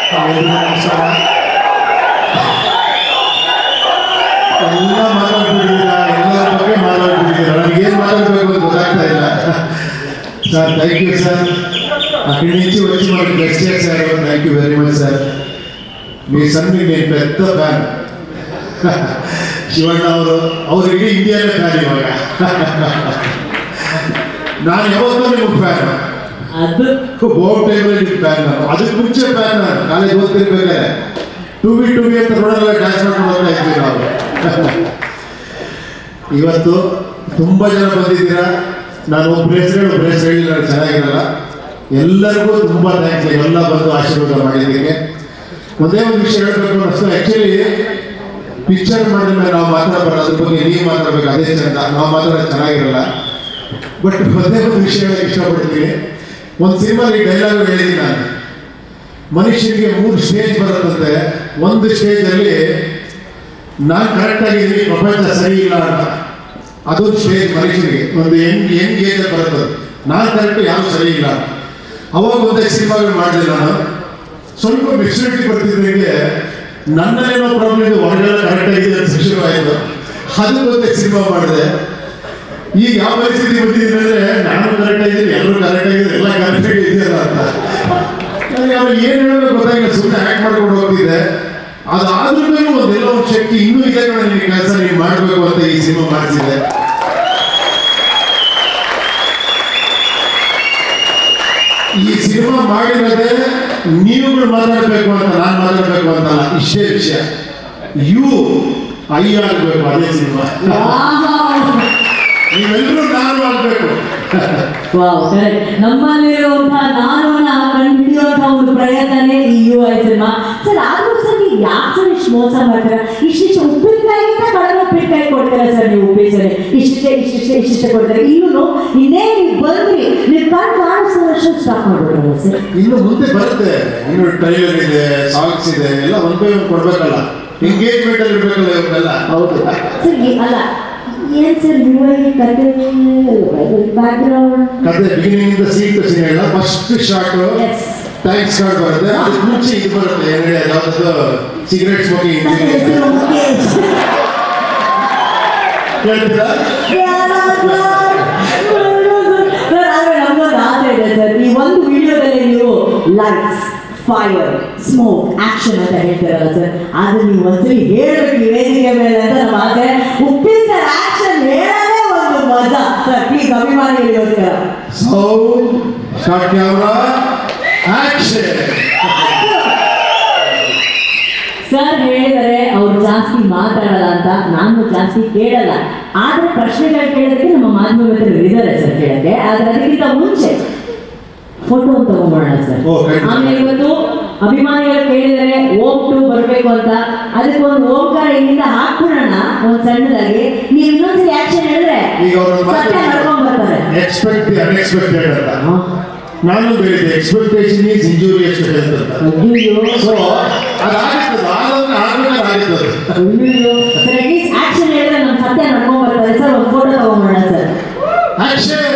ಎಲ್ಲ ಮಾತಾಡ್ಬಿಟ್ಟಿದ್ದೀರಾ, ಎಲ್ಲರ ಬಗ್ಗೆ ಮಾತಾಡ್ಬಿಟ್ಟಿದ್ದೀರಾ. ನನಗೇನು ಮಾತಾಡಬೇಕು ಅಂತ ಗೊತ್ತಾಗ್ತಾ ಇಲ್ಲ. Sir thank you sir. అక్కడి నుంచి వచ్చి మనకు గెస్ట్ చేశారు. Thank you very much sir. మీ సన్ని నేను పెద్ద ఫ్యాన్. ಶಿವಣ್ಣ ಅವರಿಗೆ ಇಂಡಿಯಾನೇ ಫ್ಯಾನ್. ಇವಾಗ ನಾನು ಯಾವತ್ತೂ ನಿಮಗೆ ಫ್ಯಾನ್. ಬೋರ್ಡ್ ಟೈಮಲ್ಲಿ ನಿಮ್ಗೆ ಫ್ಯಾನ್. ನಾನು ಅದಕ್ಕೆ ಮುಂಚೆ ಫ್ಯಾನ್. ನಾನು ಕಾಲೇಜ್ ಓದ್ತಿರ್ಬೇಕಾದ್ರೆ ಟು ಬಿ ಅಂತ ರೋಡಲ್ಲ ಡ್ಯಾನ್ಸ್ ಮಾಡ್ಕೊಂಡು ಹೋಗ್ತಾ ಇದ್ವಿ ನಾವು. ಇವತ್ತು ತುಂಬ ಜನ ಬಂದಿದ್ದೀರಾ. ನಾನು ಒಬ್ಬ ಹೆಸರು ಹೇಳಿಲ್ಲ, ಚೆನ್ನಾಗಿರಲ್ಲ. ಎಲ್ಲರಿಗೂ ತುಂಬ ಥ್ಯಾಂಕ್ಸ್. ಎಲ್ಲ ಬಂದು ಆಶೀರ್ವಾದ ಮಾಡಿದ್ದಕ್ಕೆ. ಒಂದೇ ಒಂದು ವಿಷಯ ಹೇಳಬೇಕು ಅನ್ನಿಸ್ತು. ಆ್ಯಕ್ಚುಲಿ ಪಿಕ್ಚರ್ ಮಾಡಿದ ಮೇಲೆ ನಾವು ಮಾತಾಡಬಾರ್ದು, ಅದ್ರ ಬಗ್ಗೆ ನೀವು ಮಾತಾಡಬೇಕು, ಅದೇ ಚಂದ. ನಾವು ಮಾತಾಡೋದು ಚೆನ್ನಾಗಿರಲ್ಲ. ಬಟ್ ಒಂದೇ ಒಂದು ವಿಷಯ ಹೇಳಕ್ಕೆ ಇಷ್ಟಪಡ್ತೀನಿ. ಒಂದು ಸಿನಿಮಾಲಿ ಡೈಲಾಗ್ ಹೇಳಿದ್ದೀನಿ ನಾನು. ಮನುಷ್ಯನಿಗೆ 3 ಸ್ಟೇಜ್ ಬರುತ್ತಂತೆ. ಒಂದು ಸ್ಟೇಜಲ್ಲಿ ನಾನು ಕರೆಕ್ಟಾಗಿದ್ದೀನಿ, ಪ್ರಪಂಚ ಸರಿ ಇಲ್ಲ ಅಂತ. ಅದೊಂದು ಸ್ಟೇಜ್ ಮನುಷ್ಯನಿಗೆ. ಒಂದು ಹೆಂಗ್ ಏಜಲ್ಲಿ ಬರ್ತದೆ, ನಾನು ಕರೆಕ್ಟ್ ಯಾರು ಸರಿ ಇಲ್ಲ. ಅವಾಗ ಒಂದೇ ಸಿನಿಮಾಗಳು ಮಾಡಿದೆ ನಾನು. ಸ್ವಲ್ಪ ಮೆಚುರಿಟಿ ಬರ್ತಿದ್ದಂಗೆ ನನ್ನಲ್ಲೇನೋ ಪ್ರಾಬ್ಲಮ್ ಇದೆ, ಹೊರಗೆಲ್ಲ ಕರೆಕ್ಟಾಗಿದೆ ಅಂತ ಶುರುವಾಯಿತು. ಅದು ಒಂದೇ ಸಿನಿಮಾ ಮಾಡಿದೆ. ಈಗ ಯಾವ ಪರಿಸ್ಥಿತಿ ಬಂದಿದ್ದೀನಿ ಅಂದರೆ, ನಾನು ಕರೆಕ್ಟಾಗಿದ್ದೀನಿ, ಎಲ್ಲರೂ ಕರೆಕ್ಟಾಗಿದ್ದೀನಿ, ಎಲ್ಲ ಕರೆಕ್ಟಾಗಿ ಇದೆಯಲ್ಲ ಅಂತ. ನನಗೆ ಅವ್ರು ಏನು ಹೇಳೋದು ಗೊತ್ತಾಗಿಲ್ಲ. ಸುಮ್ಮನೆ ಆ್ಯಕ್ಟ್ ಮಾಡ್ಕೊಂಡು ಹೋಗ್ತಿದ್ದೆ. ಅದಾದ್ರೂ ಒಂದೆಲ್ಲ ಒಂದು ಶಕ್ತಿ ಇನ್ನೂ ಇದೆ ಕಡೆ, ನಿನ್ನ ಕೆಲಸ ನೀನು ಮಾಡಬೇಕು ಅಂತ ಈ ಸಿನಿಮಾ ಮಾಡಿಸಿದೆ. ಈ ಸಿನಿಮಾ ಮಾಡಿರೋದೇ ನೀವುಗಳು ಮಾತಾಡಬೇಕು ಅಂತ, ನಾನು ಮಾತಾಡಬೇಕು ಅಂತಲ್ಲ. ಇಷ್ಟೇ ವಿಷಯ. ಐ ಆಗಬೇಕು, ಅದೇ ಸಿನಿಮಾ. ನೀವೆಲ್ಲರೂ ನಾನು ಆಗಬೇಕು. ನಮ್ಮಲ್ಲಿರುವಂತಹ ನಾನು ಕಂಡುಹಿಡಿಯುವಂತಹ ಒಂದು ಪ್ರಯತ್ನನೇ ಈ UI ಸಿನಿಮಾ. ಸರ್ ಆದ್ರೂ ಸರ್ ನೀವು ಯಾಕೆ ಸರ್ ಇಷ್ಟು ಮೋಸ ಮಾಡ್ತೀರಾ? ಇಷ್ಟಿಷ್ಟು ಉಪ್ಪಿನಕಾಯಿಗಿಂತ ಕಡಿಮೆ ಉಪ್ಪಿನಕಾಯಿ ಕೊಡ್ತೀರಾ ಸರ್ ನೀವು. ಉಪ್ಪಿಸರಿ ಇಷ್ಟಿಷ್ಟೇ ಕೊಡ್ತಾರೆ. ಇನ್ನೂ ಇನ್ನೇ ನೀವು ಬಂದ್ರಿ, ನೀವು ಕಣ್ಣು ಕಾಣಿಸೋಷ್ಟು ಸ್ಟಾಪ್ ಮಾಡ್ಬಿಡಲ್ಲ ಸರ್. ಇನ್ನು ಮುಂದೆ ಬರುತ್ತೆ. ಇನ್ನು ಟ್ರೈಲರ್ ಇದೆ, ಸಾಂಗ್ಸ್ ಇದೆ, ಎಲ್ಲ ಒಂದು ಕೊಡ್ಬೇಕಲ್ಲ. ಎಂಗೇಜ್ಮೆಂಟ್ ಅಲ್ಲಿ ಇರ್ಬೇಕಲ್ಲ ಇವನ್ನೆಲ್ಲ. ಹೌದು ಸರ್. ಅಲ್ಲ ಏನ್ ಸರ್ UI ಕತೆ, ಬ್ಯಾಕ್ಗ್ರೌಂಡ್ ಕತೆ ಬಿಗಿನಿಂಗ್ ಇಂದ ಸೀನ್ ಟು ಸೀನ್ ಎಲ್ಲ. ಫಸ್ಟ್ ಶಾಟ್ ಥ್ಯಾಂಕ್ಸ್ ಕಾರ್ಡ್ ಬರುತ್ತೆ. ಅದಕ್ಕೆ ಮುಂಚೆ ಇದು ಬರುತ್ತೆ, ಯಾವ್ದು ಸಿಗರೇಟ್ ಸ್ಮೋಕಿಂಗ್ ಕೇಳ್ತೀರಾ? ನಮ್ಗೊಂದು ಆಸೆ ಇದೆ ಸರ್. ಈ ಒಂದು ವಿಡಿಯೋದಲ್ಲಿ ನೀವು ಲೈಟ್ಸ್, ಫೈರ್, ಸ್ಮೋಕ್, ಆಕ್ಷನ್ ಅಂತ ಹೇಳ್ತಾರಲ್ಲ ಸರ್, ಅದು ನೀವು ಒಂದ್ಸಲಿ ಹೇಳ್ಬೇಕು ವೇದಿಕೆ ಮೇಲೆ ಅಂತ ನಮ್ಮ ಆಸೆ. ಉಪ್ಪಿನ ಸರ್ ಆಕ್ಷನ್ ಹೇಳೋದೇ ಒಂದು ಮಜಾ ಸರ್. ಪ್ಲೀಸ್ ಅಭಿಮಾನಿಗಳಿಗೋಸ್ಕರ sound start, camera action. Sir ಹೇಳಿದರೆ ಅವ್ರು ಜಾಸ್ತಿ ಮಾತಾಡಲ್ಲ ಅಂತ, ನಾನು ಜಾಸ್ತಿ ಕೇಳಲ್ಲ. ಆದ್ರೆ ಪ್ರಶ್ನೆಗಳು ಕೇಳೋದಕ್ಕೆ ನಮ್ಮ ಮಾಧ್ಯಮ ಮಿತ್ರರು ಇದ್ದಾರೆ ಸರ್ ಕೇಳಕ್ಕೆ. ಆದ್ರೆ ಅದಕ್ಕಿಂತ ಮುಂಚೆ ಫೋಟೋ ತಗೊಂಡ್ಬೋಣ ಸರ್. ಆಮೇಲೆ ಇವತ್ತು ಅಭಿಮಾನಿಗಳು ಕೇಳಿದರೆ ಓಂ 2 ಬರಬೇಕು ಅಂತ, ಅದಕ್ಕೆ ಒಂದು ಓಂಕಾರ ಇಲ್ಲಿಂದ ಹಾಕ್ಬಿಡೋಣ ಒಂದು ಸಣ್ಣದಾಗಿ. ನೀವು ಇನ್ನೊಂದ್ಸರಿ ಆಕ್ಷನ್ ಹೇಳಿದ್ರೆ ಸತ್ಯ ನಡ್ಕೊಂಡ್ ಬರ್ತಾರೆ. ಎಕ್ಸ್ಪೆಕ್ಟ್ ದಿ ಅನ್ಎಕ್ಸ್ಪೆಕ್ಟೆಡ್ ಅಂತ ನಾನು ಹೇಳಿದೆ. ಎಕ್ಸ್ಪೆಕ್ಟೇಷನ್ ಈಸ್ ಇಂಜೂರಿಯಸ್ ಅಂತ. ಸೊ ಅದಾಗುತ್ತದೆ, ಆಗುತ್ತದೆ. ಸರ್ ಅಟ್ಲೀಸ್ಟ್ ಆಕ್ಷನ್ ಹೇಳಿದ್ರೆ ನಮ್ಮ ಸತ್ಯ ನಡ್ಕೊಂಡ್ ಬರ್ತಾರೆ ಸರ್. ಒಂದು ಫೋಟೋ ತಗೊಂಡ್ಬೋಣ ಸರ್. ಆಕ್ಷನ್.